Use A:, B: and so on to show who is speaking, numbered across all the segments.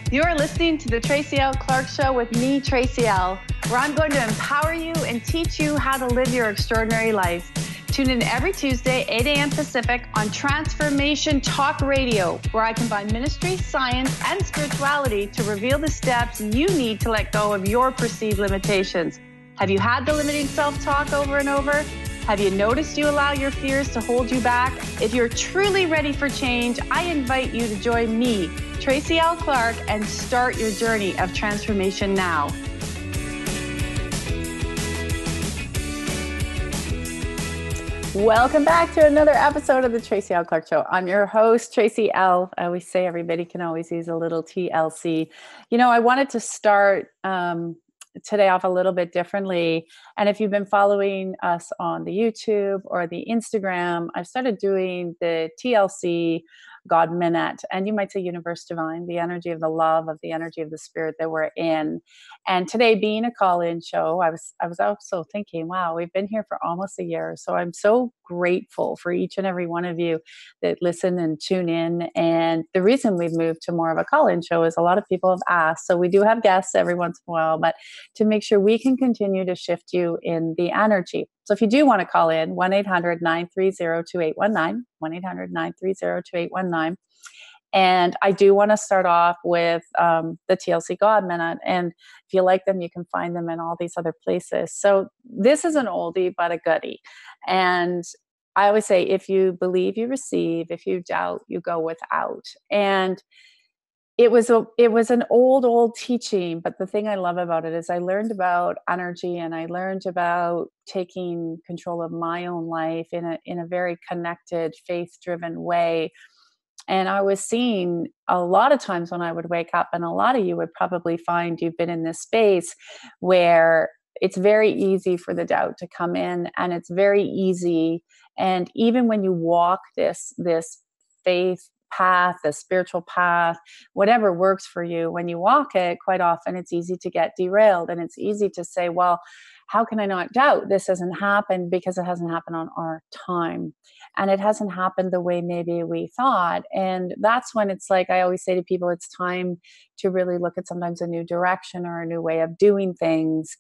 A: You are listening to the Tracy L. Clark Show with me, Tracy L., where I'm going to empower you and teach you how to live your extraordinary life. Tune in every Tuesday, 8 a.m. Pacific on Transformation Talk Radio, where I combine ministry, science, and spirituality to reveal the steps you need to let go of your perceived limitations. Have you had the limiting self-talk over and over? Have you noticed you allow your fears to hold you back? If you're truly ready for change, I invite you to join me, Tracy L. Clark, and start your journey of transformation now. Welcome back to another episode of the Tracy L. Clark Show. I'm your host, Tracy L. I always say everybody can always use a little TLC. You know, I wanted to start today off a little bit differently. And if you've been following us on the YouTube or the Instagram, I've started doing the TLC God Minute, and you might say Universe Divine, the energy of the love, of the energy of the spirit that we're in. And today being a call-in show, I was also thinking, wow, we've been here for almost a year. So I'm so grateful for each and every one of you that listen and tune in. And the reason we've moved to more of a call-in show is a lot of people have asked. So we do have guests every once in a while, but to make sure we can continue to shift you in the energy. So if you do want to call in, 1-800-930-2819, 1-800-930-2819. And I do want to start off with the TLC God Minute. And if you like them, you can find them in all these other places. So this is an oldie, but a goodie. And I always say, if you believe, you receive. If you doubt, you go without. And it was an old teaching, but the thing I love about it is I learned about energy, and I learned about taking control of my own life in a very connected, faith-driven way. And I was seeing a lot of times when I would wake up, and a lot of you would probably find you've been in this space where it's very easy for the doubt to come in, and it's very easy. And even when you walk this faith path, the spiritual path, whatever works for you, when you walk it, quite often it's easy to get derailed, and it's easy to say, well, how can I not doubt this hasn't happened? Because it hasn't happened on our time, and it hasn't happened the way maybe we thought. And that's when it's like, I always say to people, it's time to really look at sometimes a new direction or a new way of doing things,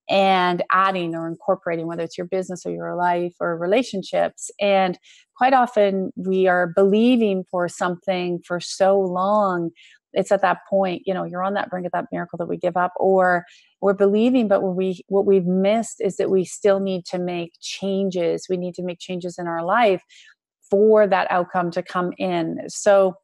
A: and adding or incorporating, whether it's your business or your life or relationships. And quite often we are believing for something for so long. It's at that point, you know, you're on that brink of that miracle that we give up, or we're believing, but what we've missed is that we still need to make changes. We need to make changes in our life for that outcome to come in. So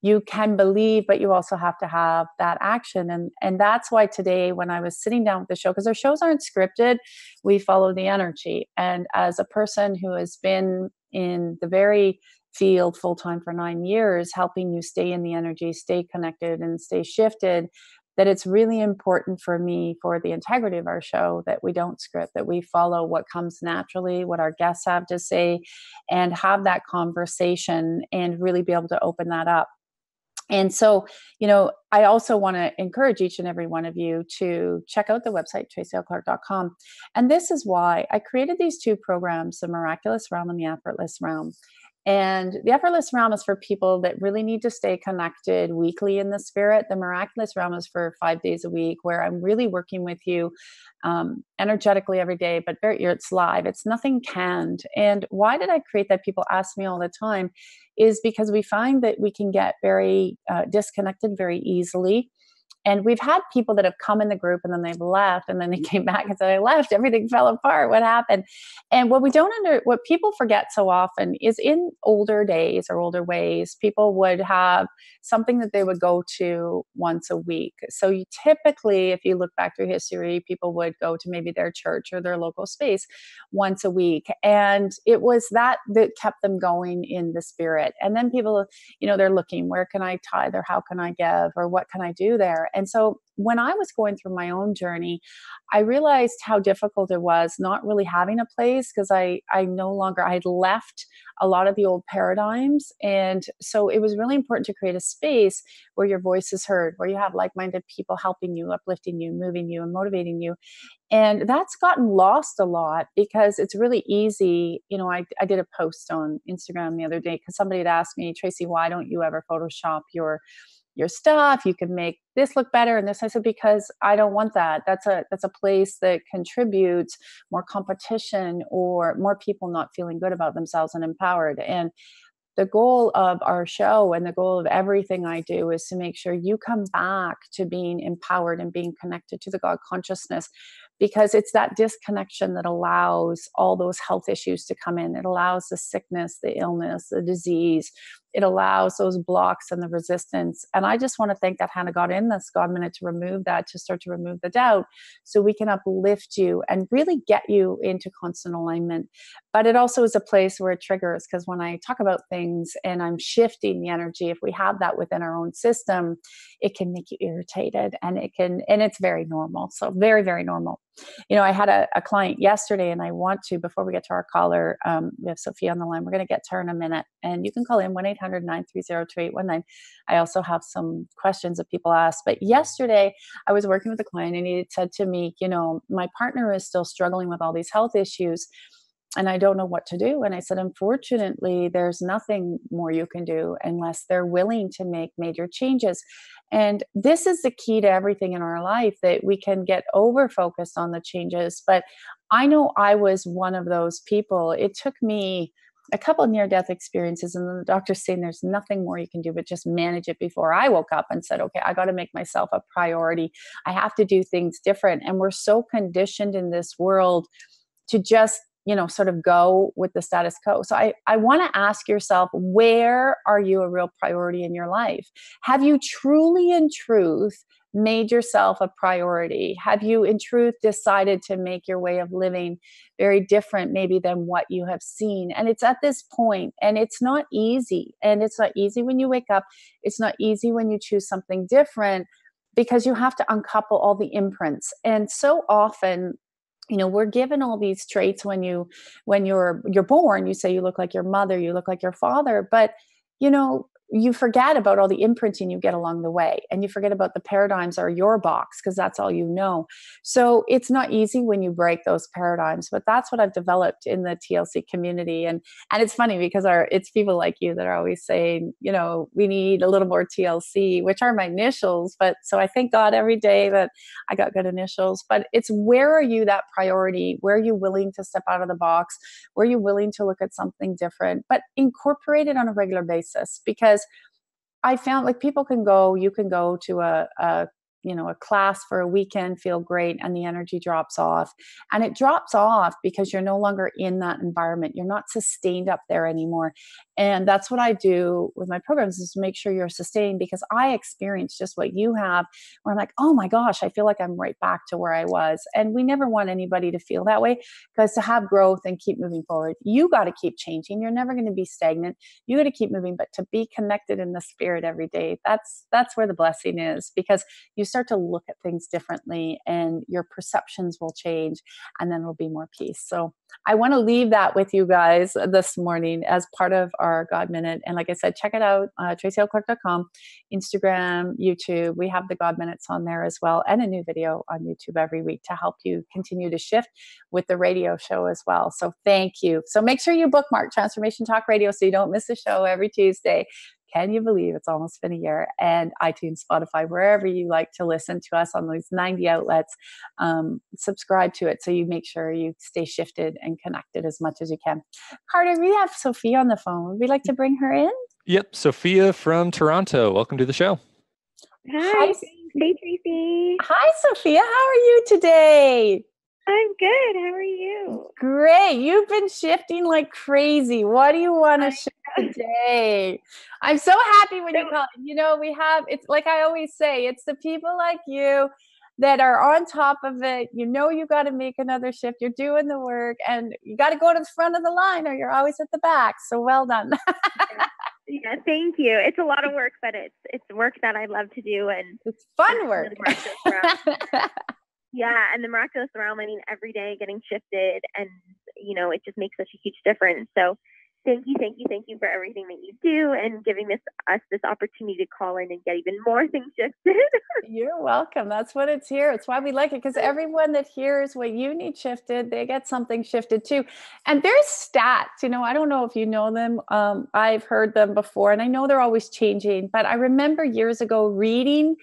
A: you can believe, but you also have to have that action. And that's why today, when I was sitting down with the show, because our shows aren't scripted, we follow the energy. And as a person who has been in the very field full-time for 9 years, helping you stay in the energy, stay connected, and stay shifted, that it's really important for me, for the integrity of our show, that we don't script, that we follow what comes naturally, what our guests have to say, and have that conversation and really be able to open that up. And so, you know, I also want to encourage each and every one of you to check out the website, tracylclark.com. And this is why I created these two programs, the Miraculous Realm and the Effortless Realm. And the Effortless Realm is for people that really need to stay connected weekly in the spirit. The Miraculous Realm is for 5 days a week, where I'm really working with you energetically every day, but it's live. It's nothing canned. And why did I create that? People ask me all the time, is because we find that we can get very disconnected very easily. And we've had people that have come in the group and then they've left, and then they came back and said, I left, everything fell apart. What happened? And what people forget so often is, in older days or older ways, people would have something that they would go to once a week. So you typically, if you look back through history, people would go to maybe their church or their local space once a week. And it was that kept them going in the spirit. And then people, you know, they're looking, where can I tithe, or how can I give, or what can I do there? And so when I was going through my own journey, I realized how difficult it was not really having a place, because I had left a lot of the old paradigms. And so it was really important to create a space where your voice is heard, where you have like-minded people helping you, uplifting you, moving you, and motivating you. And that's gotten lost a lot, because it's really easy. You know, I did a post on Instagram the other day because somebody had asked me, Tracy, why don't you ever Photoshop your your stuff. You can make this look better. And this, I said, because I don't want that. That's a place that contributes more competition or more people not feeling good about themselves and empowered. And the goal of our show and the goal of everything I do is to make sure you come back to being empowered and being connected to the God consciousness, because it's that disconnection that allows all those health issues to come in. It allows the sickness, the illness, the disease. It allows those blocks and the resistance. And I just want to thank that Hannah got in this God Minute to remove that, to start to remove the doubt, so we can uplift you and really get you into constant alignment. But it also is a place where it triggers, because when I talk about things and I'm shifting the energy, if we have that within our own system, it can make you irritated, and it's very normal. So very, very normal. I had a client yesterday, and I want to, before we get to our caller, we have Sophia on the line. We're going to get to her in a minute, and you can call in 1-800-930-2819. I also have some questions that people ask. But yesterday I was working with a client, and he had said to me, my partner is still struggling with all these health issues, and I don't know what to do. And I said, unfortunately, there's nothing more you can do unless they're willing to make major changes. And this is the key to everything in our life, that we can get over focused on the changes. But I know I was one of those people. It took me a couple of near-death experiences, and the doctor's saying there's nothing more you can do but just manage it, before I woke up and said, okay, I got to make myself a priority. I have to do things different. And we're so conditioned in this world to just sort of go with the status quo. So I want to ask yourself, where are you a real priority in your life? Have you truly, in truth, made yourself a priority? Have you, in truth, decided to make your way of living very different, maybe, than what you have seen? And it's at this point, and it's not easy. And it's not easy when you wake up. It's not easy when you choose something different, because you have to uncouple all the imprints. And so often, we're given all these traits when you're born. You say you look like your mother, you look like your father, but you forget about all the imprinting you get along the way, and you forget about the paradigms are your box, because that's all you know. So it's not easy when you break those paradigms, but that's what I've developed in the TLC community. And it's funny, because it's people like you that are always saying, we need a little more TLC, which are my initials. But so I thank God every day that I got good initials. But it's, where are you that priority? Where are you willing to step out of the box? Where are you willing to look at something different, but incorporate it on a regular basis? Because I found, like, you can go to a class for a weekend, feel great, and the energy drops off. And it drops off because you're no longer in that environment. You're not sustained up there anymore. And that's what I do with my programs, is to make sure you're sustained, because I experience just what you have, where I'm like, oh my gosh, I feel like I'm right back to where I was. And we never want anybody to feel that way, because to have growth and keep moving forward, you got to keep changing. You're never going to be stagnant. You got to keep moving, but to be connected in the spirit every day, that's where the blessing is, because you start to look at things differently, and your perceptions will change, and then there'll be more peace. So I want to leave that with you guys this morning as part of our God Minute. And like I said, check it out, TracyLClark.com, Instagram, YouTube. We have the God Minutes on there as well, and a new video on YouTube every week to help you continue to shift with the radio show as well. So thank you. So make sure you bookmark Transformation Talk Radio so you don't miss the show every Tuesday. Can you believe it's almost been a year? And iTunes, Spotify, wherever you like to listen to us on these 90 outlets, subscribe to it so you make sure you stay shifted and connected as much as you can. Carter, we have Sophia on the phone. Would we like to bring her in?
B: Yep. Sophia from Toronto. Welcome to the show.
C: Hi. Hey, Tracy.
A: Hi, Sophia. How are you today?
C: I'm good. How are you?
A: Great. You've been shifting like crazy. What do you want to shift today? I'm so happy when you call. It's like I always say, it's the people like you that are on top of it. You got to make another shift. You're doing the work, and you got to go to the front of the line, or you're always at the back. So well done.
C: Yeah, thank you. It's a lot of work, but it's work that I love to do, and
A: it's fun work.
C: Yeah, and the miraculous realm, I mean, every day getting shifted, and, it just makes such a huge difference. So thank you for everything that you do, and giving us this opportunity to call in and get even more things shifted.
A: You're welcome. That's what it's here. It's why we like it, because everyone that hears what you need shifted, they get something shifted too. And there's stats, I don't know if you know them. I've heard them before, and I know they're always changing, but I remember years ago reading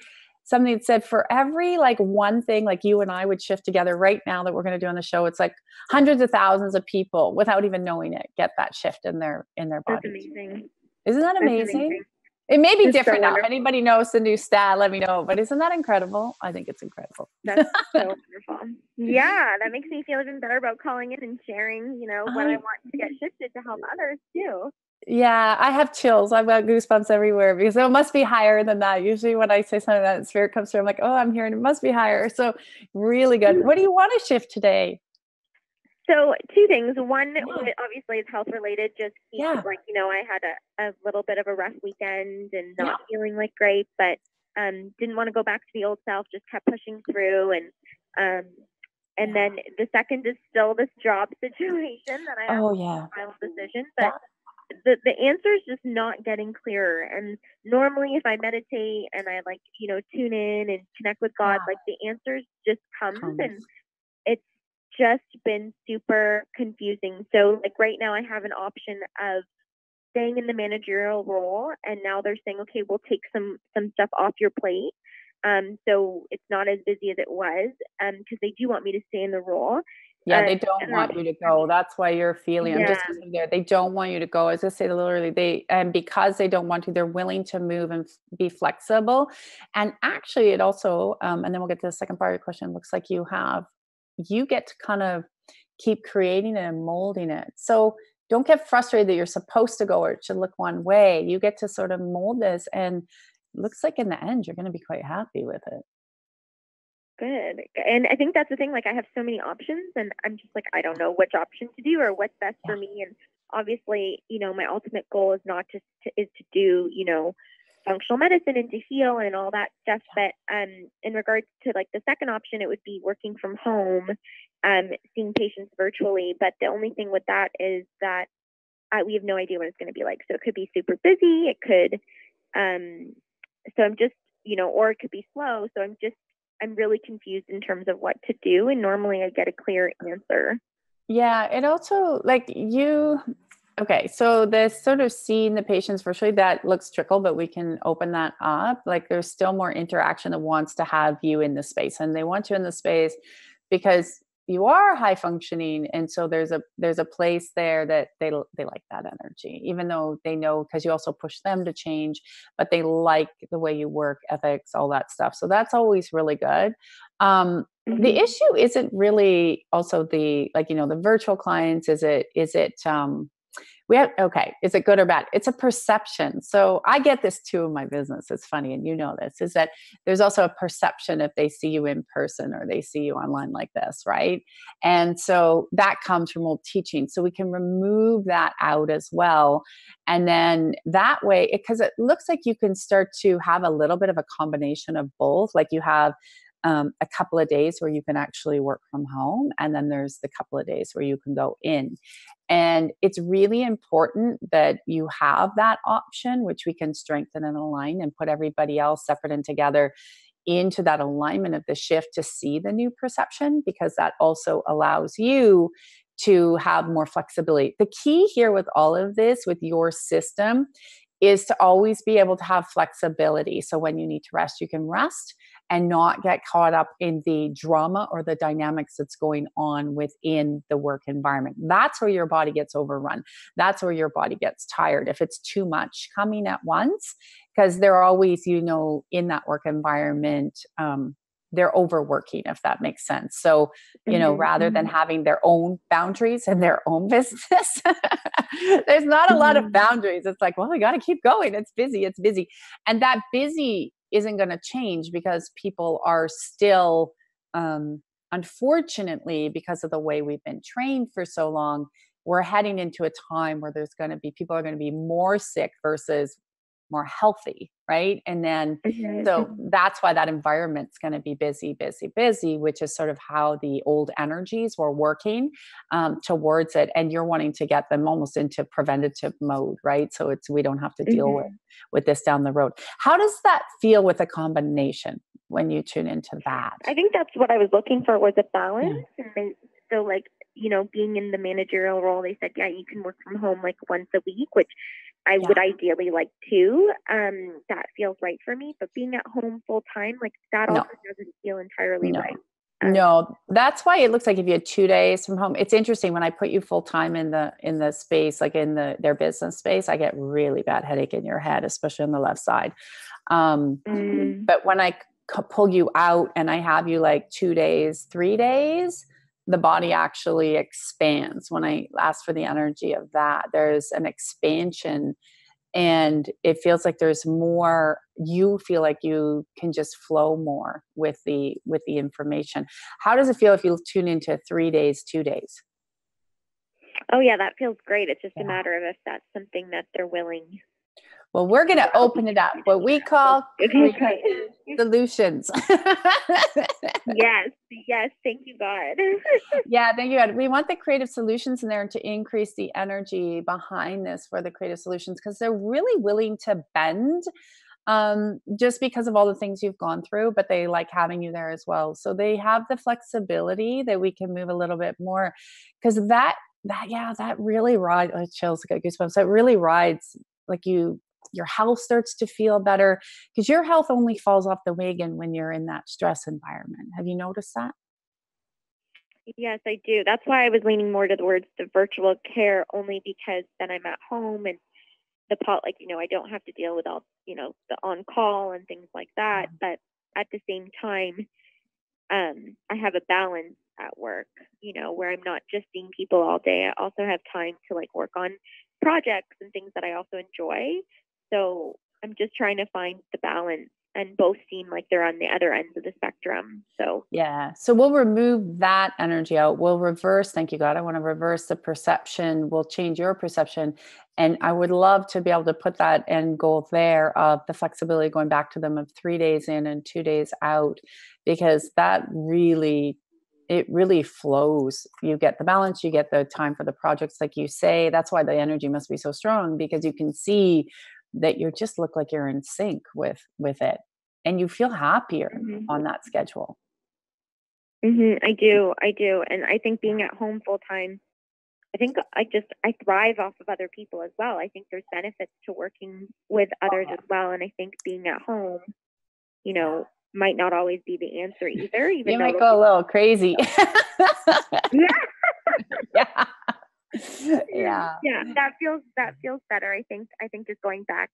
A: something that said for every like one thing like you and I would shift together right now that we're going to do on the show, it's like hundreds of thousands of people without even knowing it get that shift in their
C: That's
A: body.
C: amazing.
A: Isn't that
C: That's
A: amazing?
C: amazing.
A: It may be
C: It's so
A: different now. If
C: wonderful.
A: anybody knows the new stat, let me know. But isn't that incredible? I think it's incredible.
C: That's so wonderful. Yeah, that makes me feel even better about calling in and sharing, what I want to get shifted to help others too.
A: Yeah, I have chills. I've got goosebumps everywhere because it must be higher than that. Usually when I say something that spirit comes through, I'm like, oh, I'm hearing it must be higher. So really good. What do you want to shift today?
C: So two things. One, obviously, is health related. Just like, I had a little bit of a rough weekend and not feeling like great, but didn't want to go back to the old self. Just kept pushing through, and then the second is still this job situation that I have a final decision, but the answer is just not getting clearer. And normally, if I meditate and I tune in and connect with God, like the answers just comes. And it's just been super confusing. So like right now I have an option of staying in the managerial role, and now they're saying, okay, we'll take some stuff off your plate. So it's not as busy as it was, because they do want me to stay in the role.
A: Yeah, they don't want you to go. That's why you're feeling. I'm just there. They don't want you to go. As I say, literally, because they don't want to, they're willing to move and be flexible. And actually, it also, and then we'll get to the second part of your question. It looks like you get to kind of keep creating it and molding it. So don't get frustrated that you're supposed to go or it should look one way. You get to sort of mold this, and it looks like in the end, you're going to be quite happy with it.
C: Good. And I think that's the thing. Like I have so many options, and I'm just like, I don't know which option to do or what's best for me. And obviously, my ultimate goal is not just to do, functional medicine and to heal and all that stuff. But in regards to like the second option, it would be working from home, seeing patients virtually. But the only thing with that is that we have no idea what it's going to be like. So it could be super busy. It could, so I'm just, or it could be slow. So I'm really confused in terms of what to do. And normally I get a clear answer.
A: Yeah. It also okay. So this sort of seeing the patients virtually, that looks trickle, but we can open that up. Like there's still more interaction that wants to have you in the space, and they want you in the space because you are high functioning. And so there's a place there that they like that energy, even though they know, because you also push them to change, but they like the way you work, ethics, all that stuff. So that's always really good. The issue isn't really also the virtual clients. Is it is it good or bad? It's a perception. So I get this too in my business. It's funny. And this is that there's also a perception if they see you in person or they see you online like this. Right. And so that comes from old teaching. So we can remove that out as well. And then that way, because it looks like you can start to have a little bit of a combination of both. Like you have a couple of days where you can actually work from home. And then there's the couple of days where you can go in. And it's really important that you have that option, which we can strengthen and align and put everybody else separate and together into that alignment of the shift to see the new perception, because that also allows you to have more flexibility. The key here with all of this, with your system, is to always be able to have flexibility. So when you need to rest, you can rest and not get caught up in the drama or the dynamics that's going on within the work environment. That's where your body gets overrun. That's where your body gets tired if it's too much coming at once, because they're always, in that work environment, they're overworking, if that makes sense. So, rather than having their own boundaries and their own business, there's not a lot of boundaries. It's like, well, we got to keep going. It's busy. And that busy isn't going to change because people are still, unfortunately, because of the way we've been trained for so long, we're heading into a time where people are going to be more sick versus more healthy, right? And then, so that's why that environment's going to be busy, which is sort of how the old energies were working towards it. And you're wanting to get them almost into preventative mode, right? So we don't have to deal with this down the road. How does that feel with a combination? when you tune into that.
C: I think that's what I was looking for, was a balance. And so like, being in the managerial role, they said, yeah, you can work from home like once a week, which I would ideally like to. That feels right for me, but being at home full time, like that also doesn't feel entirely right.
A: No, that's why it looks like if you had 2 days from home, it's interesting when I put you full time in the space, like in their business space, I get really bad headache in your head, especially on the left side. But when I pull you out and I have you like 2 days, 3 days, the body actually expands. When I ask for the energy of that, there's an expansion, and it feels like there's more. You feel like you can just flow more with the information. How does it feel if you tune into 3 days, 2 days?
C: Oh yeah, that feels great. It's just a matter of if that's something that they're willing.
A: Well, we're going to open it up, what we call solutions.
C: Yes. Thank you, God.
A: Yeah, thank you, God. We want the creative solutions in there to increase the energy behind this for the creative solutions, because they're really willing to bend, just because of all the things you've gone through, but they like having you there as well. So they have the flexibility that we can move a little bit more, because that really rides, chills, got goosebumps. That really rides, like your health starts to feel better, because your health only falls off the wagon when you're in that stress environment. Have you noticed that?
C: Yes, I do. That's why I was leaning more towards the virtual care, only because then I'm at home and I don't have to deal with all, the on call and things like that. But at the same time, I have a balance at work, where I'm not just seeing people all day. I also have time to like work on projects and things that I also enjoy. So I'm just trying to find the balance, and both seem like they're on the other ends of the spectrum. So
A: so we'll remove that energy out. We'll reverse, thank you, God. I want to reverse the perception. We'll change your perception. And I would love to be able to put that end goal there of the flexibility, going back to them, of 3 days in and 2 days out, because that really, it really flows. You get the balance, you get the time for the projects, like you say. That's why the energy must be so strong, because you can see that you just look like you're in sync with it, and you feel happier on that schedule.
C: I do. And I think being at home full time, I think I thrive off of other people as well. I think there's benefits to working with others as well. And I think being at home, might not always be the answer either. Even
A: you might go a little crazy. Yeah.
C: That feels better. I think just going back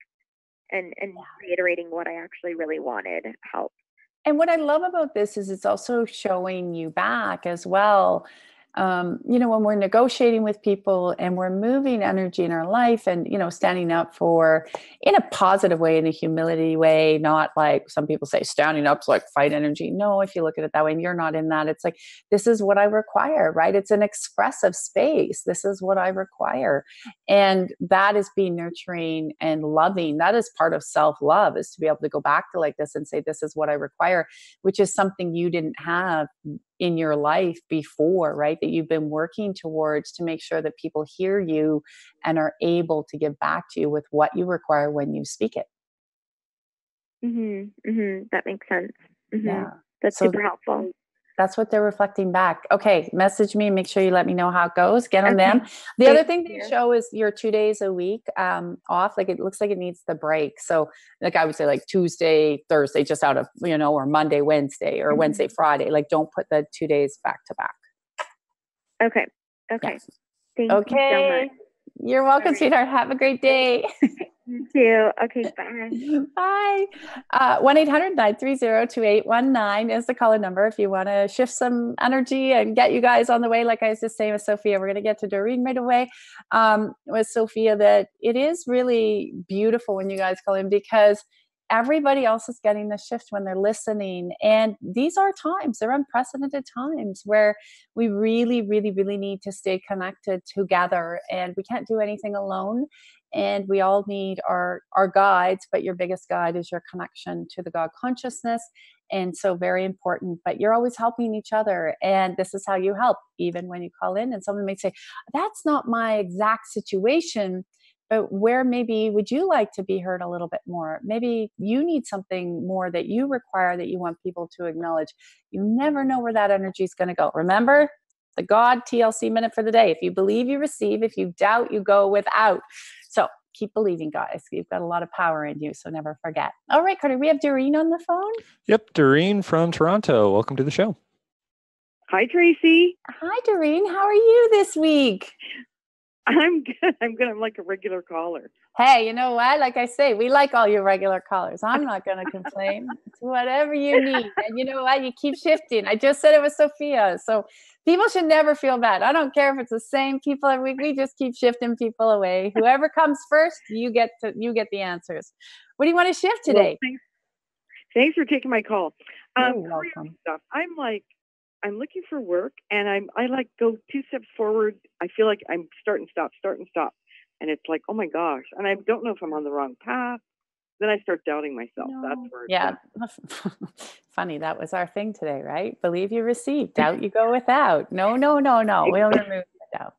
C: and reiterating what I actually really wanted helped.
A: And what I love about this is it's also showing you back as well. When we're negotiating with people and we're moving energy in our life, and, standing up for, in a positive way, in a humility way, not like some people say standing up to like fight energy. No, if you look at it that way and you're not in that, it's like, this is what I require, right? It's an expressive space. This is what I require. And that is being nurturing and loving. That is part of self-love, is to be able to go back to like this and say, this is what I require, which is something you didn't have in your life before, right? That you've been working towards, to make sure that people hear you and are able to give back to you with what you require when you speak it.
C: That makes sense.
A: Yeah.
C: That's super helpful.
A: That's what they're reflecting back. Okay, message me. Make sure you let me know how it goes. Get on them. The other thing they show is your 2 days a week off. Like, it looks like it needs the break. So like I would say like Tuesday, Thursday, just out of, or Monday, Wednesday, or Wednesday, Friday. Like, don't put the 2 days back to back.
C: Okay.
A: Yes.
C: Thank you so much.
A: You're welcome, sweetheart. Have a great day.
C: You too. Okay, bye.
A: Bye. 1-800-930-2819 is the caller number if you want to shift some energy and get you guys on the way. Like I was just saying with Sophia, we're going to get to Doreen right away with Sophia, that it is really beautiful when you guys call in, because everybody else is getting the shift when they're listening. And these are times, they're unprecedented times, where we really, really, really need to stay connected together, and we can't do anything alone. And we all need our guides, but your biggest guide is your connection to the God consciousness. And so very important, but you're always helping each other. And this is how you help, even when you call in and someone may say, that's not my exact situation, but where maybe would you like to be heard a little bit more? Maybe you need something more that you require that you want people to acknowledge. You never know where that energy is going to go. Remember the God TLC minute for the day. If you believe, you receive. If you doubt, you go without. So keep believing, guys. You've got a lot of power in you, so never forget. All right, Carter, we have Doreen on the phone.
B: Yep, Doreen from Toronto. Welcome to the show.
D: Hi, Tracy.
A: Hi, Doreen. How are you this week?
D: I'm good. I'm like a regular caller.
A: Hey, you know what? Like I say, we like all your regular callers. I'm not going to complain. It's whatever you need. And you know what? You keep shifting. I just said it was Sophia. So people should never feel bad. I don't care if it's the same people every week. We just keep shifting people away. Whoever comes first, you get the answers. What do you want to shift today?
D: Well, thanks for taking my call.
A: You're welcome.
D: Stuff. I'm looking for work, and I like go 2 steps forward. I feel like I'm start and stop. And it's like, oh my gosh. And I don't know if I'm on the wrong path. Then I start doubting myself. No. That's where
A: Funny. That was our thing today, right? Believe you receive, doubt you go without. No. We'll remove the doubt.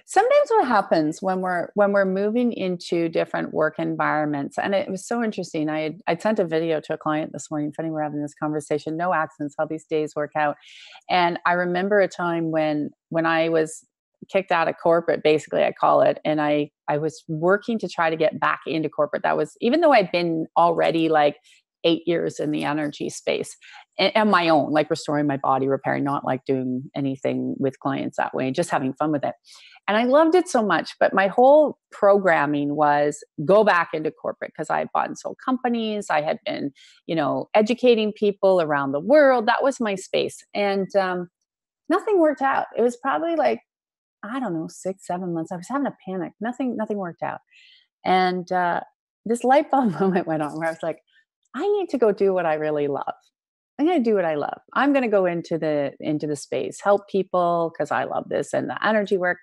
A: Sometimes what happens when we're moving into different work environments, and it was so interesting. I sent a video to a client this morning. Funny, we're having this conversation. No accidents, how these days work out. And I remember a time when I was kicked out of corporate, basically, I call it. And I was working to try to get back into corporate. That was, even though I'd been already like 8 years in the energy space and my own, like restoring my body, repairing, not like doing anything with clients that way, just having fun with it. And I loved it so much. But my whole programming was go back into corporate because I had bought and sold companies. I had been, educating people around the world. That was my space. And nothing worked out. It was probably like, I don't know, 6-7 months. I was having a panic. Nothing worked out. And this light bulb moment went on where I was like, I need to go do what I really love. I'm going to do what I love. I'm going to go into the space, help people because I love this and the energy work.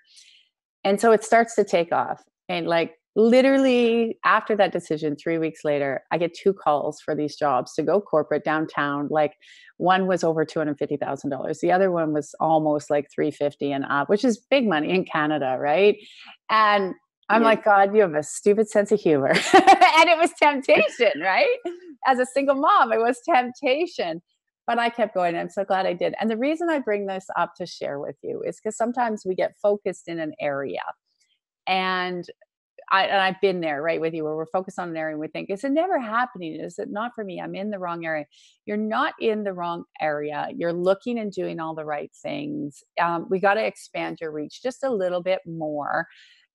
A: And so it starts to take off. And like literally after that decision, 3 weeks later, I get 2 calls for these jobs to go corporate downtown. Like one was over $250,000. The other one was almost like $350 and up, which is big money in Canada, right? And I'm like, God, you have a stupid sense of humor. And it was temptation, right? As a single mom, it was temptation. But I kept going. I'm so glad I did. And the reason I bring this up to share with you is because sometimes we get focused in an area. And I've been there, right, with you, where we're focused on an area and we think, is it never happening? Is it not for me? I'm in the wrong area. You're not in the wrong area. You're looking and doing all the right things. We got to expand your reach just a little bit more.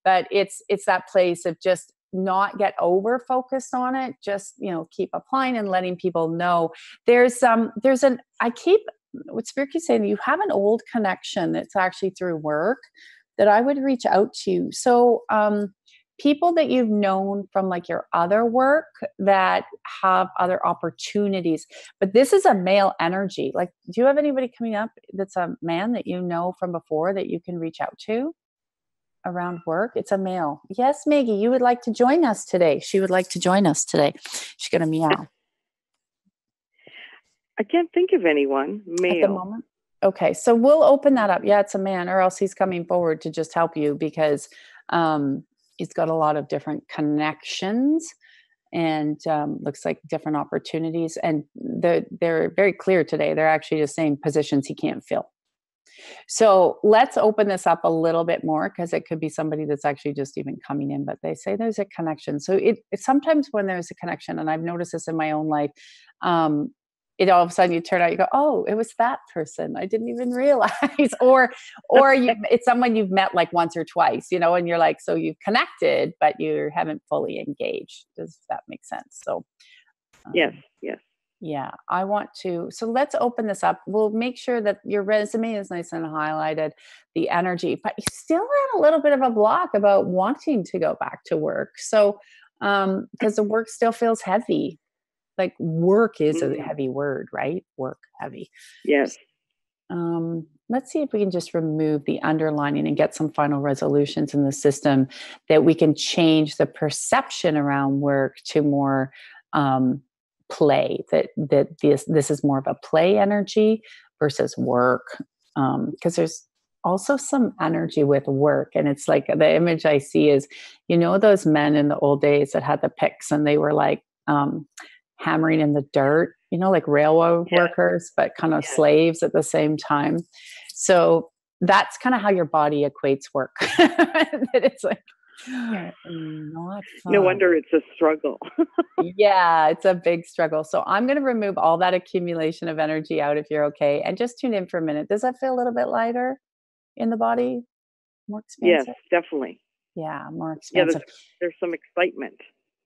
A: But it's that place of just not get over focused on it. Just, keep applying and letting people know what Spirit keeps saying, you have an old connection that's actually through work that I would reach out to. So, people that you've known from like your other work that have other opportunities, but this is a male energy. Like, do you have anybody coming up that's a man that you know from before that you can reach out to around work? It's a male. Yes, Maggie, you would like to join us today. She would like to join us today. She's going to meow.
D: I can't think of anyone male.
A: At the moment? Okay, so we'll open that up. Yeah, it's a man, or else he's coming forward to just help you because he's got a lot of different connections and looks like different opportunities. And they're very clear today. They're actually just saying positions he can't fill. So let's open this up a little bit more because it could be somebody that's actually just even coming in, but they say there's a connection. So it sometimes when there's a connection, and I've noticed this in my own life, it all of a sudden you turn out, you go, oh, it was that person. I didn't even realize, or it's someone you've met like once or twice, and you're like, so you've connected, but you haven't fully engaged. Does that make sense? So
D: yes.
A: Yeah, I want to. So let's open this up. We'll make sure that your resume is nice and highlighted, the energy, but you still had a little bit of a block about wanting to go back to work. So, because the work still feels heavy. Like work is a heavy word, right? Work, heavy.
D: Yes.
A: Let's see if we can just remove the underlining and get some final resolutions in the system that we can change the perception around work to more play, that this is more of a play energy versus work. Because there's also some energy with work. And it's like the image I see is, those men in the old days that had the picks and they were like hammering in the dirt, like railroad workers, but kind of slaves at the same time. So that's kind of how your body equates work. That it's like not fun.
D: No wonder it's a struggle.
A: Yeah, it's a big struggle. So I'm going to remove all that accumulation of energy out if you're okay. And just tune in for a minute. Does that feel a little bit lighter in the body? More expansive?
D: Yes, definitely.
A: Yeah, more expansive.
D: Yeah, there's some excitement.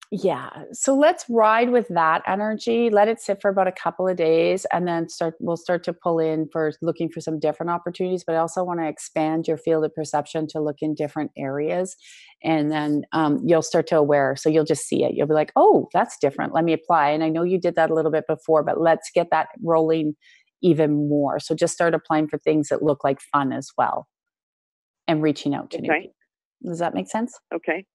A: Yeah. So let's ride with that energy. Let it sit for about a couple of days and then we'll start to pull in for looking for some different opportunities, but I also want to expand your field of perception to look in different areas. And then you'll start to aware. So you'll just see it. You'll be like, oh, that's different. Let me apply. And I know you did that a little bit before, but let's get that rolling even more. So just start applying for things that look like fun as well and reaching out to new people. Does that make sense?
D: Okay.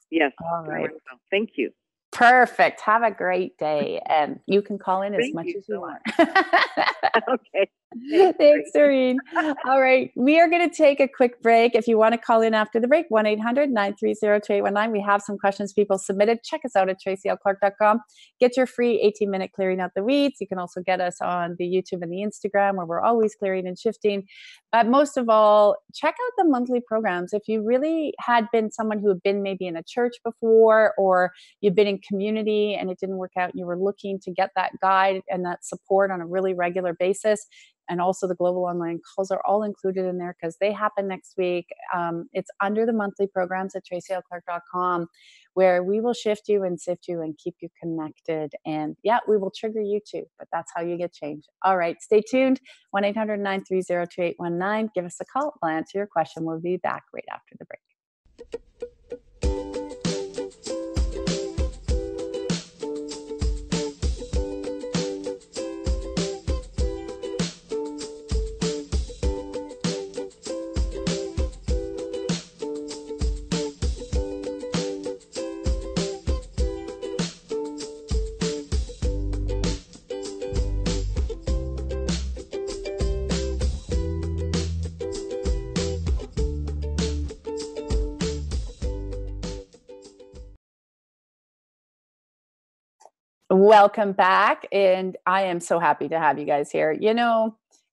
D: Yes.
A: All right.
D: Thank you.
A: Perfect. Have a great day. And you can call in as much as you want.
D: Okay.
A: Thanks, Doreen. All right. We are going to take a quick break. If you want to call in after the break, 1-800-930-2819. We have some questions people submitted. Check us out at tracylclark.com. Get your free 18-minute clearing out the weeds. You can also get us on the YouTube and the Instagram where we're always clearing and shifting. But most of all, check out the monthly programs. If you really had been someone who had been maybe in a church before, or you've been in community and it didn't work out, and you were looking to get that guide and that support on a really regular basis, and also the global online calls are all included in there because they happen next week. It's under the monthly programs at tracylclark.com, where we will shift you and sift you and keep you connected. And yeah, we will trigger you too, but that's how you get change. All right, stay tuned. 1-800-930-2819. Give us a call. We'll answer your question. We'll be back right after the break. Welcome back. And I am so happy to have you guys here.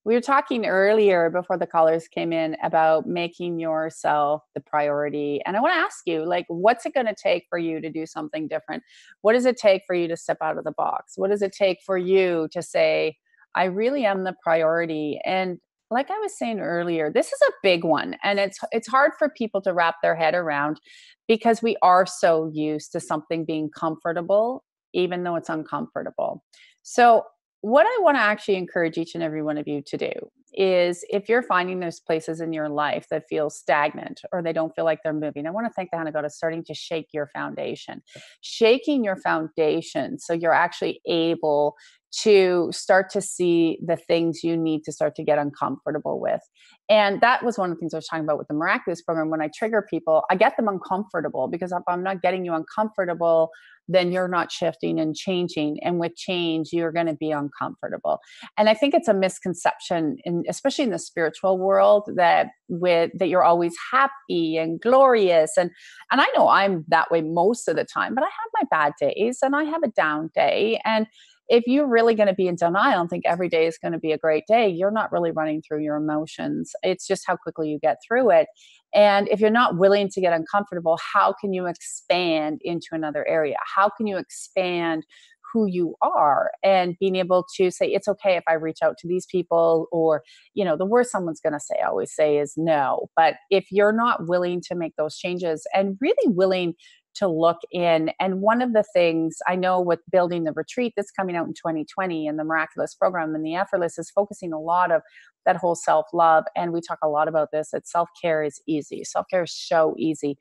A: We were talking earlier before the callers came in about making yourself the priority. And I want to ask you, what's it going to take for you to do something different? What does it take for you to step out of the box? What does it take for you to say, I really am the priority? And like I was saying earlier, this is a big one. And it's hard for people to wrap their head around because we are so used to something being comfortable, even though it's uncomfortable. So what I want to actually encourage each and every one of you to do is, if you're finding there's places in your life that feel stagnant or they don't feel like they're moving, I want to thank the hand of God is starting to shake your foundation, shaking your foundation so you're actually able to start to see the things you need to start to get uncomfortable with. And that was one of the things I was talking about with the Miraculous program. When I trigger people, I get them uncomfortable, because if I'm not getting you uncomfortable, then you're not shifting and changing. And with change, you're going to be uncomfortable. And I think it's a misconception, especially in the spiritual world, that you're always happy and glorious. And I know I'm that way most of the time, but I have my bad days and I have a down day. And if you're really going to be in denial and think every day is going to be a great day, you're not really running through your emotions. It's just how quickly you get through it. And if you're not willing to get uncomfortable, how can you expand into another area? How can you expand who you are and being able to say, it's okay if I reach out to these people? Or, the worst someone's going to say, I always say, is no. But if you're not willing to make those changes and really willing to look in. And one of the things I know with building the retreat that's coming out in 2020 and the Miraculous program and the Effortless is focusing a lot of that whole self-love. And we talk a lot about this, that self-care is easy. Self-care is so easy,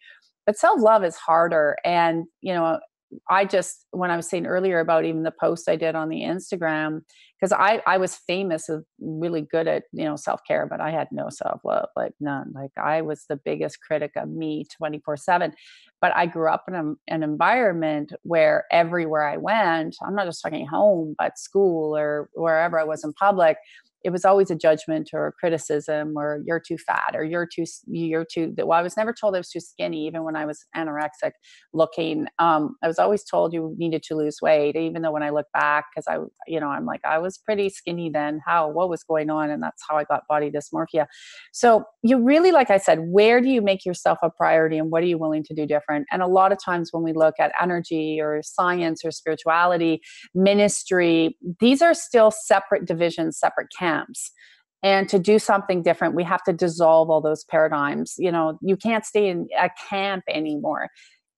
A: but self-love is harder. And, when I was saying earlier about even the post I did on the Instagram, because I was famous as really good at, self-care, but I had no self-love, like none. Like I was the biggest critic of me 24/7. But I grew up in an environment where everywhere I went, I'm not just talking home, but school or wherever I was in public, it was always a judgment or a criticism, or you're too fat, or you're too, well, I was never told I was too skinny. Even when I was anorexic looking, I was always told you needed to lose weight, even though when I look back, cause I'm like, I was pretty skinny then. What was going on? And that's how I got body dysmorphia. So you really, like I said, where do you make yourself a priority, and what are you willing to do different? And a lot of times when we look at energy or science or spirituality, ministry, these are still separate divisions, separate camps. And to do something different, we have to dissolve all those paradigms. You can't stay in a camp anymore.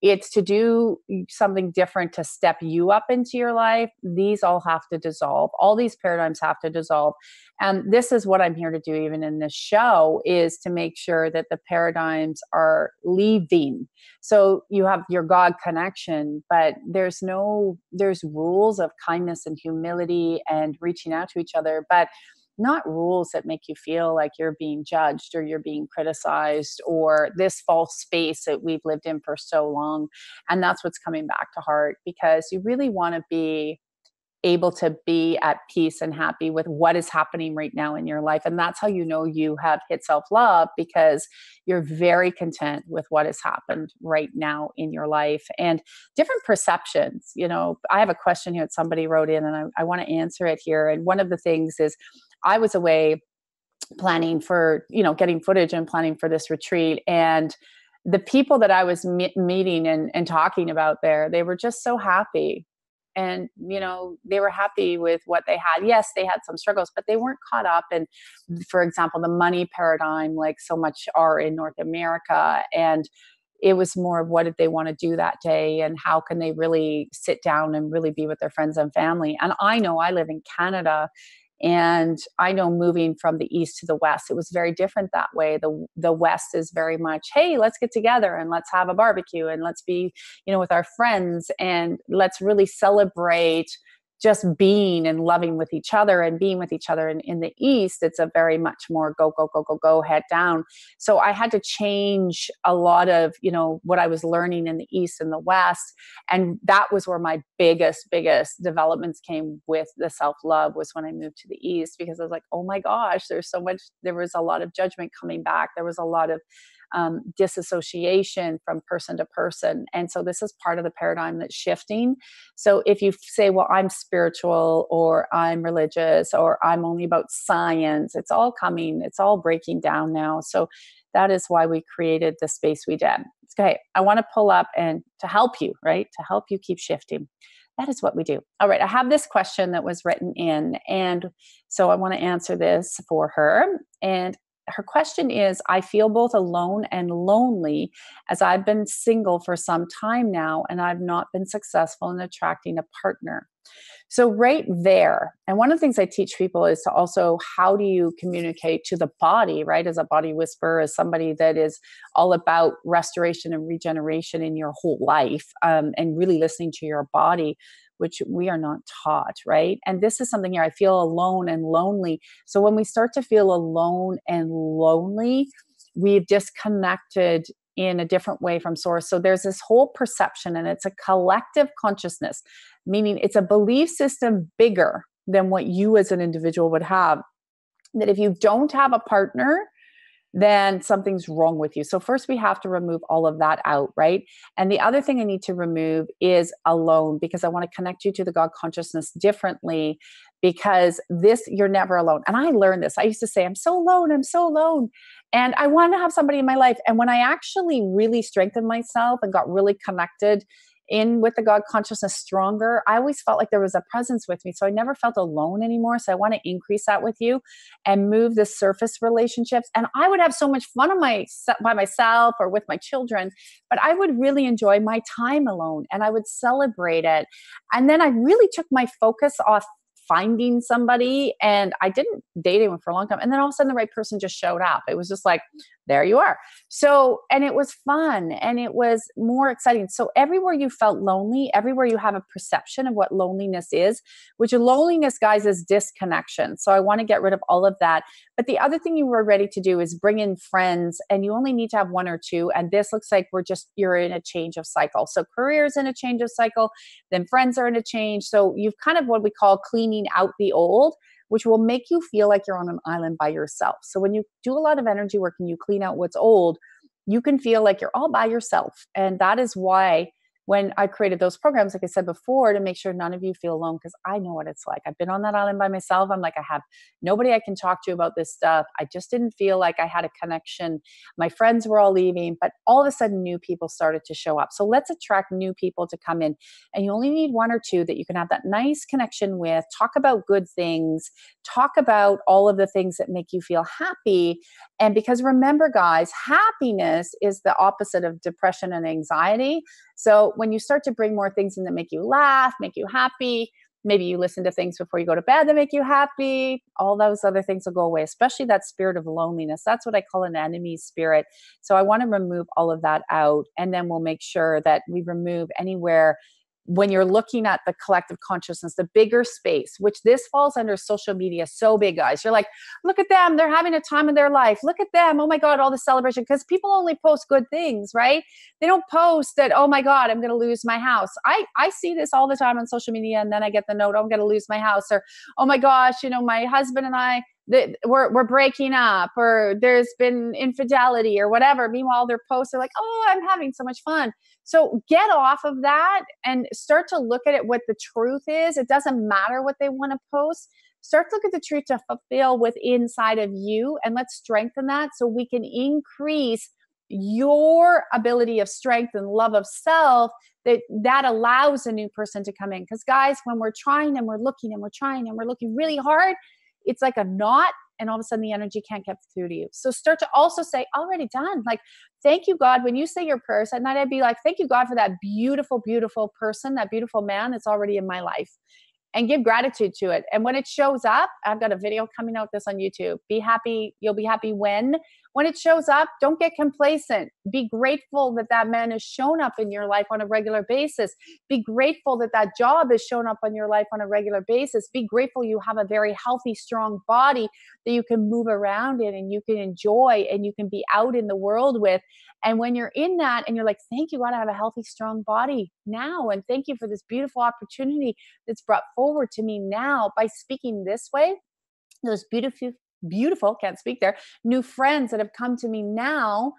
A: It's to do something different to step you up into your life. These all have to dissolve. All these paradigms have to dissolve. And this is what I'm here to do, even in this show, is to make sure that the paradigms are leaving. So you have your God connection, but there's rules of kindness and humility and reaching out to each other, but not rules that make you feel like you're being judged or you're being criticized, or this false space that we've lived in for so long. And that's what's coming back to heart, because you really want to be able to be at peace and happy with what is happening right now in your life. And that's how you know you have hit self-love, because you're very content with what has happened right now in your life. And different perceptions, I have a question here that somebody wrote in, and I want to answer it here. And one of the things is, I was away planning for, getting footage and planning for this retreat. And the people that I was meeting and talking about there, they were just so happy. And, they were happy with what they had. Yes, they had some struggles, but they weren't caught up in, for example, the money paradigm, like so much are in North America. And it was more of, what did they want to do that day, and how can they really sit down and really be with their friends and family. And I know I live in Canada, and I know moving from the East to the West, it was very different that way. The West is very much, hey, let's get together and let's have a barbecue and let's be, with our friends, and let's really celebrate just being and loving with each other and being with each other. And in the East, it's a very much more go, go, go, go, go, head down. So I had to change a lot of, what I was learning in the East and the West. And that was where my biggest developments came with the self-love, was when I moved to the East, because I was like, oh my gosh, there was a lot of judgment coming back. There was a lot of disassociation from person to person. And so this is part of the paradigm that's shifting. So if you say, well, I'm spiritual, or I'm religious, or I'm only about science, it's all breaking down now. So that is why we created the space we did. Okay, I want to pull up and to help you, right? To help you keep shifting. That is what we do. All right, I have this question that was written in, and so I want to answer this for her. And her question is, I feel both alone and lonely, as I've been single for some time now, and I've not been successful in attracting a partner. So right there, and one of the things I teach people is to also, how do you communicate to the body, right? As a body whisperer, as somebody that is all about restoration and regeneration in your whole life, and really listening to your body, which we are not taught, right? And this is something here, I feel alone and lonely. So when we start to feel alone and lonely, we've disconnected in a different way from source. So there's this whole perception, and it's a collective consciousness, meaning it's a belief system bigger than what you as an individual would have, that if you don't have a partner, then something's wrong with you. So first we have to remove all of that out, right? And the other thing I need to remove is alone, because I want to connect you to the God consciousness differently, because you're never alone. And I learned this. I used to say, I'm so alone. And I want to have somebody in my life. And when I actually really strengthened myself and got really connected in with the God consciousness stronger, I always felt like there was a presence with me. So I never felt alone anymore. So I want to increase that with you and move the surface relationships. And I would have so much fun by myself or with my children, but I would really enjoy my time alone, and I would celebrate it. And then I really took my focus off finding somebody, and I didn't date anyone for a long time. And then all of a sudden the right person just showed up. It was just like, there you are. So, and it was fun and it was more exciting. So everywhere you felt lonely, everywhere you have a perception of what loneliness is, which loneliness, guys, is disconnection. So I want to get rid of all of that. But the other thing you were ready to do is bring in friends, and you only need to have one or two. And this looks like you're in a change of cycle. So career's in a change of cycle, then friends are in a change. So you've kind of what we call cleaning out the old. which will make you feel like you're on an island by yourself. So when you do a lot of energy work and you clean out what's old, you can feel like you're all by yourself. And that is why when I created those programs, like I said before, to make sure none of you feel alone, because I know what it's like. I've been on that island by myself. I'm like, I have nobody I can talk to about this stuff. I just didn't feel like I had a connection. My friends were all leaving, but all of a sudden new people started to show up. So let's attract new people to come in. And you only need one or two that you can have that nice connection with, talk about good things, talk about all of the things that make you feel happy. And because remember, guys, happiness is the opposite of depression and anxiety. So when you start to bring more things in that make you laugh, make you happy, maybe you listen to things before you go to bed that make you happy, all those other things will go away, especially that spirit of loneliness. That's what I call an enemy spirit. So I want to remove all of that out. And then we'll make sure that we remove anywhere when you're looking at the collective consciousness, the bigger space, which this falls under social media so big, guys. You're like, look at them. They're having a time of their life. Look at them. Oh my God, all the celebration. Because people only post good things, right? They don't post that, oh my God, I'm going to lose my house. I see this all the time on social media. And then I get the note, oh, I'm going to lose my house. Or, oh my gosh, my husband and I, we're breaking up, or there's been infidelity or whatever. Meanwhile, their posts are like, oh, I'm having so much fun. So get off of that and start to look at it what the truth is. It doesn't matter what they want to post. Start to look at the truth to fulfill what's inside of you, and let's strengthen that so we can increase your ability of strength and love of self that allows a new person to come in. Because guys, when we're trying and we're looking and we're trying and we're looking really hard, it's like a knot, and all of a sudden the energy can't get through to you. So start to also say, already done. Like, thank you, God. When you say your prayers at night, I'd be like, thank you, God, for that beautiful, beautiful person, that beautiful man that's already in my life. And give gratitude to it. And when it shows up, I've got a video coming out this on YouTube. Be happy. You'll be happy when it shows up, don't get complacent. Be grateful that that man has shown up in your life on a regular basis. Be grateful that that job has shown up in your life on a regular basis. Be grateful you have a very healthy, strong body that you can move around in and you can enjoy and you can be out in the world with. And when you're in that and you're like, thank you, God, I have a healthy, strong body now. And thank you for this beautiful opportunity that's brought forward to me now by speaking this way. Those beautiful, can't speak there, new friends that have come to me now.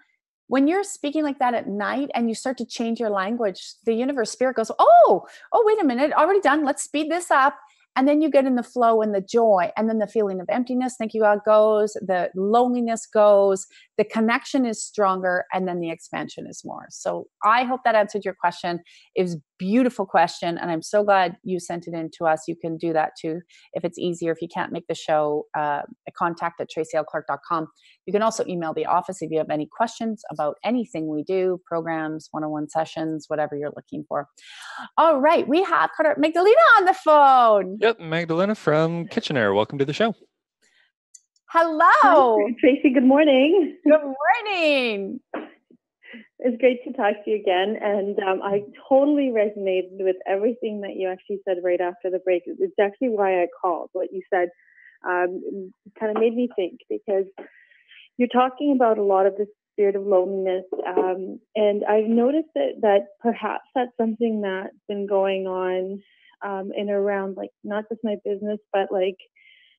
A: When you're speaking like that at night and you start to change your language, the universe, spirit goes, oh, wait a minute, already done. Let's speed this up. And then you get in the flow and the joy, and then the feeling of emptiness, thank you, God, goes, the loneliness goes, the connection is stronger, and then the expansion is more. So I hope that answered your question. It was a beautiful question, and I'm so glad you sent it in to us. You can do that too if it's easier. If you can't make the show, contact at tracylclark.com. You can also email the office if you have any questions about anything we do, programs, one-on-one sessions, whatever you're looking for. All right, we have Magdalena on the phone.
B: Yep, Magdalena from Kitchener. Welcome to the show.
A: Hello.
E: Hi, Tracy, good morning.
A: Good morning.
E: It's great to talk to you again. And I totally resonated with everything that you actually said right after the break. It's actually why I called. What you said kind of made me think, because you're talking about a lot of the spirit of loneliness. And I've noticed that perhaps that's something that's been going on in around, like, not just my business, but like,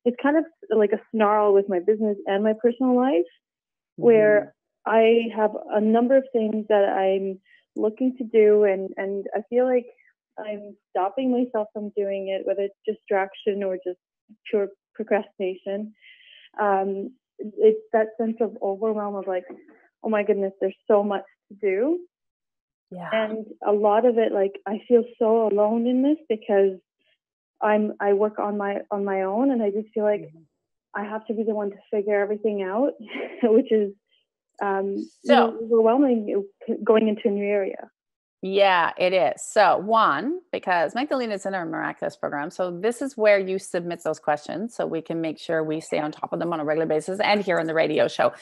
E: it's kind of like a snarl with my business and my personal life, where I have a number of things that I'm looking to do, and I feel like I'm stopping myself from doing it, whether it's distraction or just pure procrastination. It's that sense of overwhelm of like, oh my goodness, there's so much to do.
A: Yeah.
E: And a lot of it, like, I feel so alone in this because I work on my own, and I just feel like I have to be the one to figure everything out, which is overwhelming going into a new area.
A: Yeah, it is. So one, because Magdalena's in our Miraculous program. So this is where you submit those questions so we can make sure we stay on top of them on a regular basis and here on the radio show.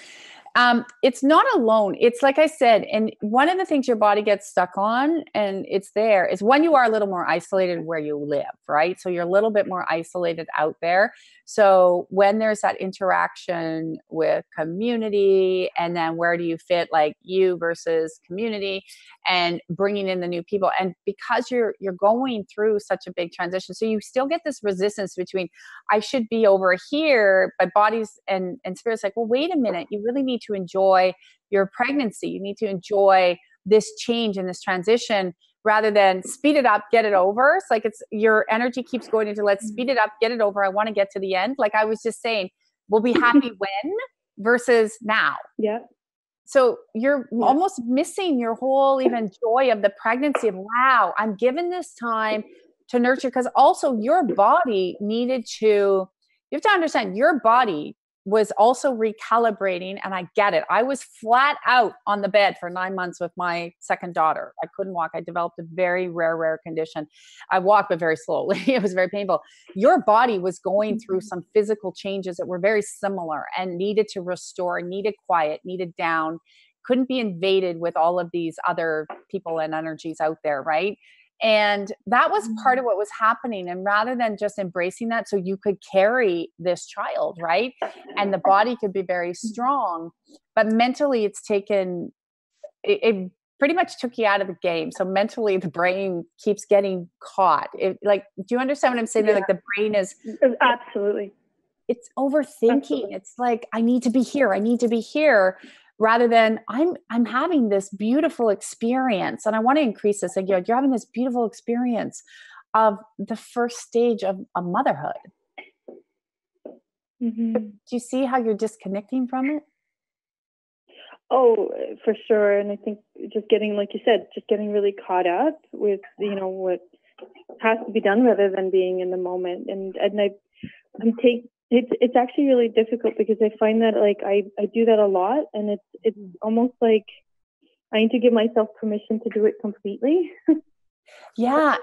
A: It's not alone. It's like I said, and one of the things your body gets stuck on, and it's there, is when you are a little more isolated where you live, right? So you're a little bit more isolated out there. So when there's that interaction with community, and then where do you fit, like you versus community, and bringing in the new people, and because you're going through such a big transition, so you still get this resistance between, I should be over here, but bodies and spirits like, well, wait a minute, you really need to enjoy your pregnancy. You need to enjoy this change and this transition rather than speed it up, get it over. It's like your energy keeps going into, let's speed it up, get it over. I want to get to the end. Like I was just saying, we'll be happy when versus now.
E: Yeah.
A: So you're almost missing your whole even joy of the pregnancy of, wow, I'm given this time to nurture, because also your body needed to, you have to understand, your body was also recalibrating. And I get it. I was flat out on the bed for 9 months with my second daughter. I couldn't walk. I developed a very rare condition. I walked, but very slowly. It was very painful. Your body was going through some physical changes that were very similar and needed to restore, needed quiet, needed down, couldn't be invaded with all of these other people and energies out there, right? And that was part of what was happening. And rather than just embracing that, so you could carry this child, right? And the body could be very strong, but mentally it's taken, it pretty much took you out of the game. So mentally the brain keeps getting caught. Do you understand what I'm saying? Like the brain is
E: absolutely,
A: it's overthinking. Absolutely. It's like, I need to be here. I need to be here. Rather than I'm having this beautiful experience, and I want to increase this. Like, you're having this beautiful experience of the first stage of a motherhood.
E: Mm-hmm.
A: Do you see how you're disconnecting from it?
E: Oh, for sure. And I think just getting, like you said, just getting really caught up with, what has to be done rather than being in the moment. And it's actually really difficult because I find that like I do that a lot, and it's almost like I need to give myself permission to do it completely.
A: Yeah,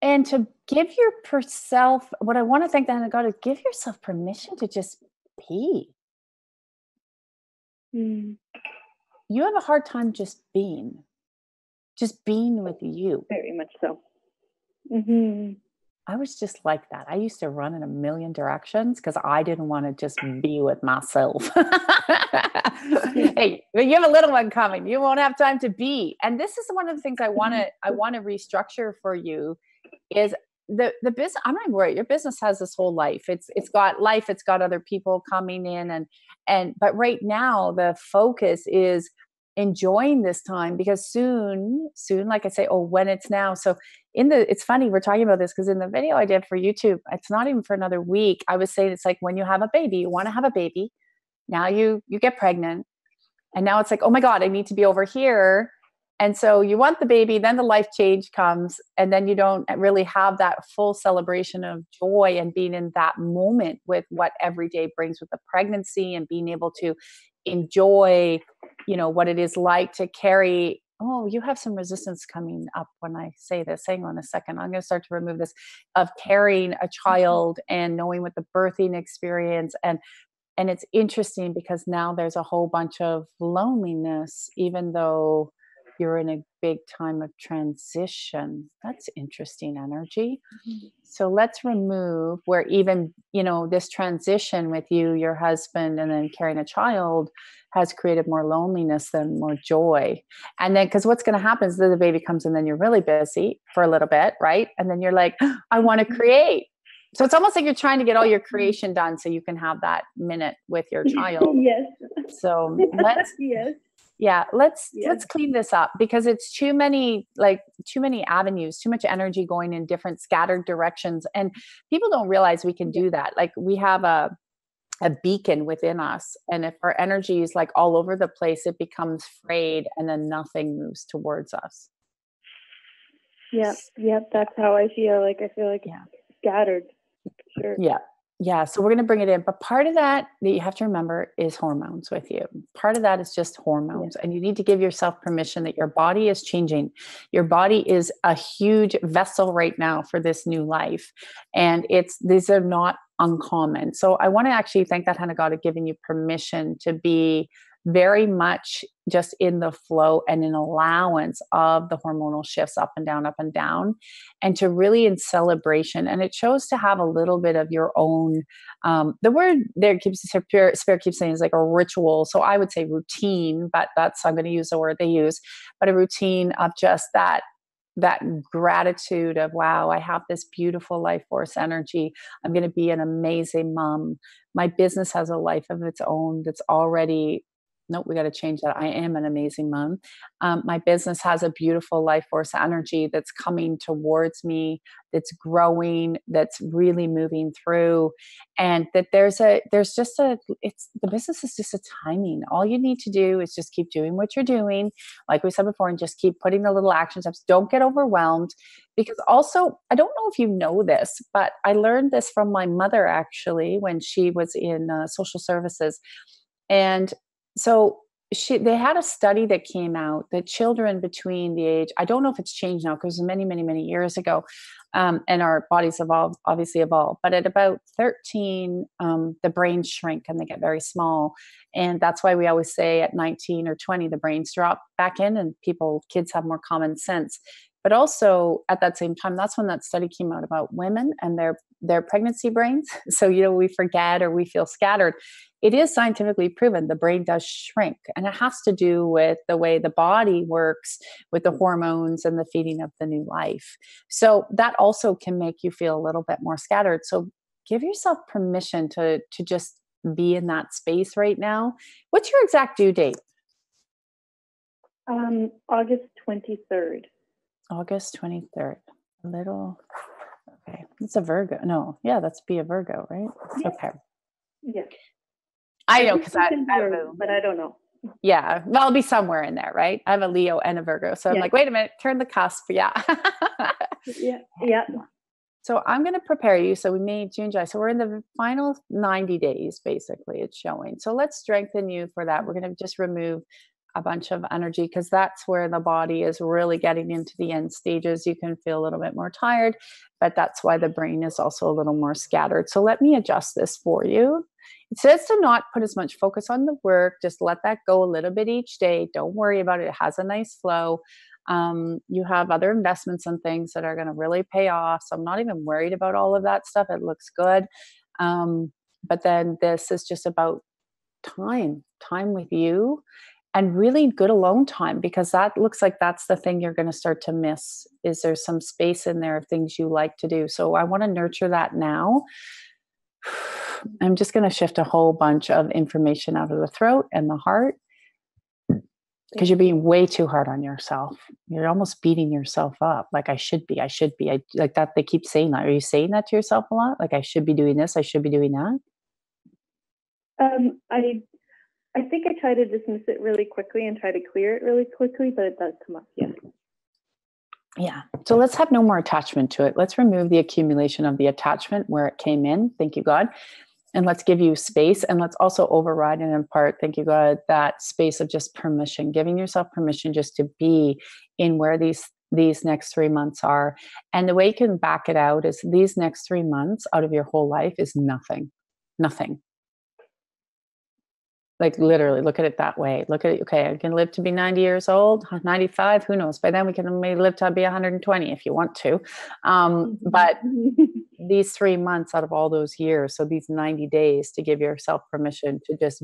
A: and to give yourself, what I want to thank the hand of God is, give yourself permission to just be. You have a hard time just being with you.
E: Very much so. Mm-hmm.
A: I was just like that. I used to run in a million directions because I didn't want to just be with myself. Hey, but you have a little one coming. You won't have time to be. And this is one of the things I want to restructure for you is the business. I'm not worried. Your business has this whole life. It's got life. It's got other people coming in but right now the focus is enjoying this time, because soon, like I say, when it's now. So it's funny, we're talking about this because in the video I did for YouTube, it's not even for another week. I was saying, it's like when you have a baby, you want to have a baby. Now you get pregnant, and now it's like, oh my God, I need to be over here. And so you want the baby, then the life change comes, and then you don't really have that full celebration of joy and being in that moment with what every day brings with the pregnancy, and being able to enjoy, what it is like to carry. Oh, you have some resistance coming up when I say this. Hang on a second. I'm going to start to remove this of carrying a child and knowing what the birthing experience. And it's interesting because now there's a whole bunch of loneliness, even though you're in a big time of transition. That's interesting energy. Mm-hmm. So let's remove where even, this transition with you, your husband, and then carrying a child has created more loneliness than more joy. And then, because what's going to happen is that the baby comes and then you're really busy for a little bit, right? And then you're like, I want to create. So it's almost like you're trying to get all your creation done so you can have that minute with your child.
E: Yes.
A: So let's clean this up, because it's too many avenues, too much energy going in different scattered directions. And people don't realize we can do that. Like, we have a beacon within us. And if our energy is like all over the place, it becomes frayed, and then nothing moves towards us.
E: Yep. That's how I feel. Like, it's scattered. Sure.
A: Yeah. So we're going to bring it in. But part of that you have to remember is hormones with you. Part of that is just hormones. And you need to give yourself permission that your body is changing. Your body is a huge vessel right now for this new life. And these are not uncommon. So I want to actually thank that hand of God of giving you permission to be very much just in the flow and in allowance of the hormonal shifts up and down, and to really in celebration. And it chose to have a little bit of your own, the word there keeps, Spirit keeps saying is like a ritual. So I would say routine, but I'm going to use the word they use, but a routine of just that gratitude of, wow, I have this beautiful life force energy. I'm going to be an amazing mom. My business has a life of its own that's already, nope, we got to change that. I am an amazing mom. My business has a beautiful life force energy that's coming towards me, that's growing, that's really moving through. And that the business is just a timing. All you need to do is just keep doing what you're doing. Like we said before, and just keep putting the little action steps. Don't get overwhelmed, because also, I don't know if you know this, but I learned this from my mother actually, when she was in social services. And so they had a study that came out that children between the age, I don't know if it's changed now because many, many, many years ago, and our bodies obviously evolve, but at about 13, the brains shrink and they get very small. And that's why we always say at 19 or 20, the brains drop back in and kids have more common sense. But also at that same time, that's when that study came out about women and their pregnancy brains. So, we forget or we feel scattered. It is scientifically proven the brain does shrink, and it has to do with the way the body works with the hormones and the feeding of the new life. So that also can make you feel a little bit more scattered. So give yourself permission to just be in that space right now. What's your exact due date?
E: August 23rd.
A: August 23rd. Okay. It's a Virgo. No, yeah, that's be a Virgo, right?
E: Yeah.
A: Okay.
E: Yeah.
A: I know, because I have
E: but I don't know.
A: Yeah, well, I'll be somewhere in there, right? I have a Leo and a Virgo. So I'm like, wait a minute, turn the cusp. Yeah.
E: Yeah.
A: So I'm going to prepare you. So we made June, July. So we're in the final 90 days, basically, it's showing. So let's strengthen you for that. We're going to just remove a bunch of energy, because that's where the body is really getting into the end stages. You can feel a little bit more tired, but that's why the brain is also a little more scattered. So let me adjust this for you. It says to not put as much focus on the work. Just let that go a little bit each day. Don't worry about it. It has a nice flow. You have other investments and things that are going to really pay off. So I'm not even worried about all of that stuff. It looks good. But then this is just about time with you, and really good alone time, because that looks like that's the thing you're going to start to miss. Is there some space in there of things you like to do? So I want to nurture that now. I'm just going to shift a whole bunch of information out of the throat and the heart, because you're being way too hard on yourself. You're almost beating yourself up. Like, I should be. I like that. They keep saying that. Are you saying that to yourself a lot? Like, I should be doing this. I should be doing that.
E: I think I try to dismiss it really quickly and try to clear it really quickly, but it does come up. Yeah.
A: Yeah. So let's have no more attachment to it. Let's remove the accumulation of the attachment where it came in. Thank you, God. And let's give you space, and let's also override and impart, thank you, God, that space of just permission, giving yourself permission just to be in where these next 3 months are. And the way you can back it out is these next 3 months out of your whole life is nothing. Like, literally, look at it that way. Look at it. Okay, I can live to be 90 years old, 95. Who knows? By then we can maybe live to be 120 if you want to. But these 3 months out of all those years, so these 90 days to give yourself permission to just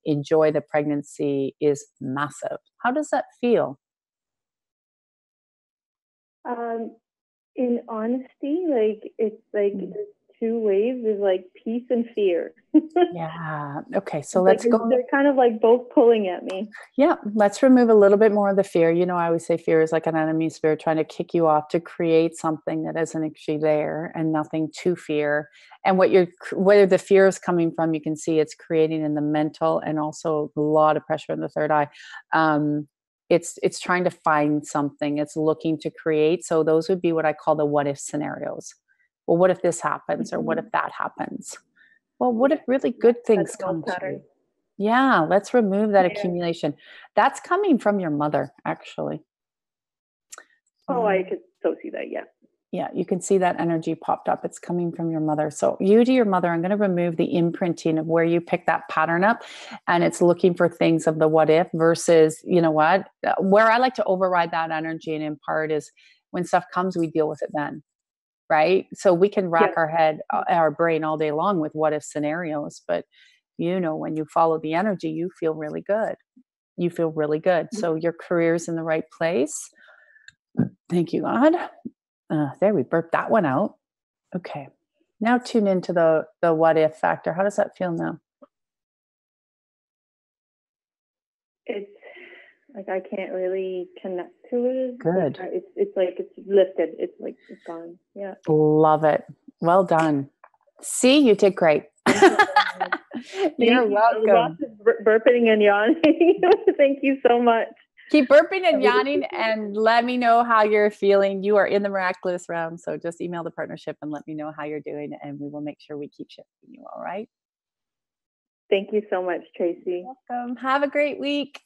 A: enjoy the pregnancy is massive. How does that feel?
E: In honesty, like, it's like there's two waves. There's like peace and fear.
A: Yeah. Okay. So let's go.
E: They're kind of like both pulling at me.
A: Yeah. Let's remove a little bit more of the fear. I always say fear is like an enemy spirit trying to kick you off to create something that isn't actually there, and nothing to fear. And where the fear is coming from, you can see it's creating in the mental, and also a lot of pressure in the third eye. It's trying to find something. It's looking to create. So those would be what I call the what if scenarios. Well, what if this happens? Or what if that happens? Well, what if really good things come to you? Yeah, let's remove that accumulation. That's coming from your mother, actually.
E: Oh, I could so see that, yeah.
A: Yeah, you can see that energy popped up. It's coming from your mother. So you to your mother, I'm going to remove the imprinting of where you pick that pattern up, and it's looking for things of the what if versus, you know what, where I like to override that energy and impart is when stuff comes, we deal with it then. Right. So we can rack our brain all day long with what if scenarios, but when you follow the energy, you feel really good. You feel really good. So your career's in the right place. Thank you, God. There, we burped that one out. Okay. Now tune into the what if factor. How does that feel now?
E: It's like I can't really connect to it.
A: Good.
E: Like it's like it's lifted. It's like it's gone. Yeah.
A: Love it. Well done. See, you did great. You're welcome.
E: Lots of burping and yawning. Thank you so much.
A: Keep burping and yawning and let me know how you're feeling. You are in the miraculous realm. So just email the partnership and let me know how you're doing, and we will make sure we keep shifting you. All right.
E: Thank you so much, Tracy.
A: You're welcome. Have a great week.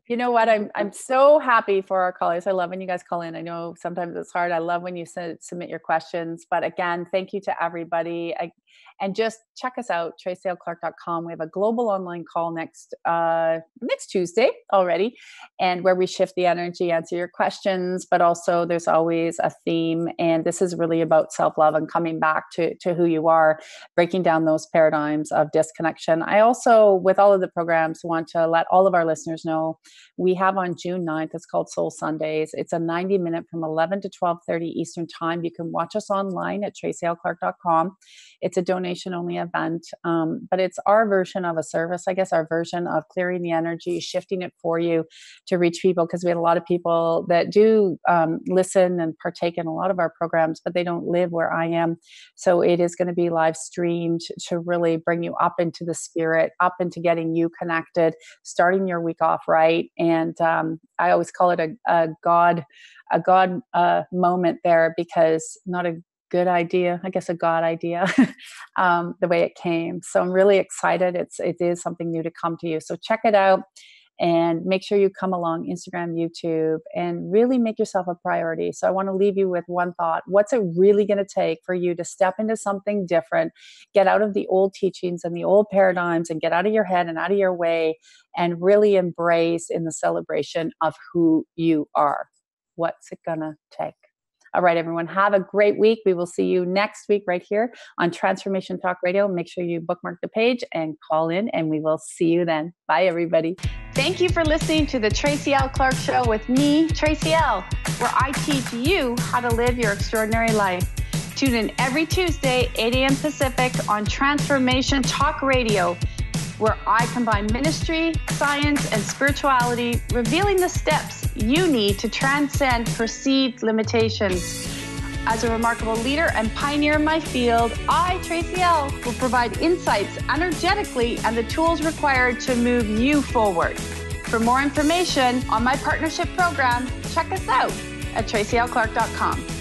A: You know what? I'm so happy for our callers. I love when you guys call in. I know sometimes it's hard. I love when you submit your questions. But again, thank you to everybody. And just check us out, tracylclark.com. We have a global online call next Tuesday already, and where we shift the energy, answer your questions, but also there's always a theme. And this is really about self-love and coming back to who you are, breaking down those paradigms of disconnection. I also, with all of the programs, want to let all of our listeners know we have on June 9th, it's called Soul Sundays. It's a 90-minute from 11 to 12:30 Eastern time. You can watch us online at tracylclark.com. It's a donation-only event, but it's our version of a service, I guess, our version of clearing the energy, shifting it for you to reach people, because we have a lot of people that do listen and partake in a lot of our programs, but they don't live where I am. So it is going to be live streamed to really bring you up into the spirit, up into getting you connected, starting your week off right. And I always call it a God moment there, because not a good idea, I guess a God idea, the way it came. So I'm really excited. It is something new to come to you. So check it out and make sure you come along Instagram, YouTube, and really make yourself a priority. So I want to leave you with one thought. What's it really going to take for you to step into something different, get out of the old teachings and the old paradigms, and get out of your head and out of your way, and really embrace in the celebration of who you are? What's it going to take? All right, everyone, have a great week. We will see you next week right here on Transformation Talk Radio. Make sure you bookmark the page and call in, and we will see you then. Bye, everybody. Thank you for listening to the Tracy L. Clark Show with me, Tracy L., where I teach you how to live your extraordinary life. Tune in every Tuesday, 8 a.m. Pacific on Transformation Talk Radio, where I combine ministry, science, and spirituality, revealing the steps you need to transcend perceived limitations. As a remarkable leader and pioneer in my field, I, Tracy L., will provide insights energetically and the tools required to move you forward. For more information on my partnership program, check us out at tracylclark.com.